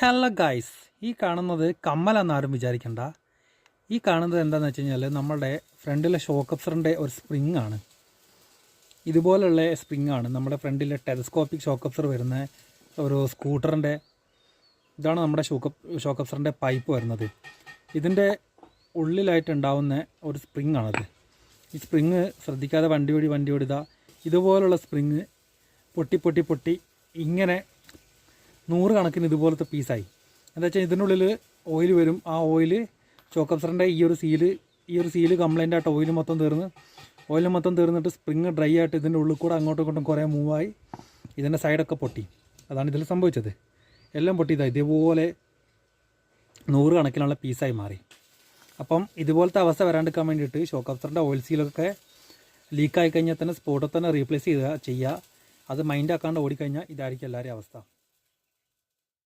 Hello guys, ഈ കാണുന്നത് കമ്മലെന്നാരും വിചാരിക്കണ്ട. ഈ കാണുന്നത് എന്താണെന്ന് വെച്ച് കഴിഞ്ഞാൽ നമ്മളുടെ ഫ്രണ്ടിലെ ഷോക്ക് അബ്സറിൻ്റെ ഒരു സ്പ്രിങ് ആണ്. ഇതുപോലുള്ള സ്പ്രിങ് ആണ് നമ്മുടെ ഫ്രണ്ടിലെ ടെലസ്കോപ്പിക് ഷോക്ക് അബ്സർ വരുന്ന ഒരു സ്കൂട്ടറിൻ്റെ. ഇതാണ് നമ്മുടെ ഷോക്ക് അബ്സറിൻ്റെ പൈപ്പ് വരുന്നത്. ഇതിൻ്റെ ഉള്ളിലായിട്ട് ഉണ്ടാവുന്ന ഒരു സ്പ്രിങ് ആണത്. ഈ സ്പ്രിങ് ശ്രദ്ധിക്കാതെ വണ്ടി ഓടിതാ ഇതുപോലുള്ള സ്പ്രിങ് പൊട്ടി ഇങ്ങനെ 100 കണക്കിന് ഇതുപോലത്തെ പീസായി. എന്താ വെച്ചാൽ ഇതിനുള്ളിൽ ഓയിൽ വരും. ആ ഓയിൽ ഷോക്ക് അബ്സറിൻ്റെ ഈ ഒരു സീല് കംപ്ലൈൻ്റ് ആയിട്ട് ഓയിൽ മൊത്തം തീർന്നിട്ട് സ്പ്രിങ് ഡ്രൈ ആയിട്ട് ഇതിൻ്റെ ഉള്ളിൽ കൂടെ അങ്ങോട്ടും ഇങ്ങോട്ടും കുറേ മൂവായി ഇതിൻ്റെ സൈഡൊക്കെ പൊട്ടി. അതാണ് ഇതിൽ സംഭവിച്ചത്. എല്ലാം പൊട്ടിയതാണ്. ഇതേപോലെ 100 കണക്കിനുള്ള പീസായി മാറി. അപ്പം ഇതുപോലത്തെ അവസ്ഥ വരാണ്ടിരിക്കാൻ വേണ്ടിയിട്ട് ഷോക്ക് അബ്സറിൻ്റെ ഓയിൽ സീലൊക്കെ ലീക്കായി കഴിഞ്ഞാൽ തന്നെ സ്പോട്ടിൽ തന്നെ റീപ്ലേസ് ചെയ്യുക. അത് മൈൻഡ് ആക്കാണ്ട് ഓടിക്കഴിഞ്ഞാൽ ഇതായിരിക്കും എല്ലാവരുടെയും അവസ്ഥ.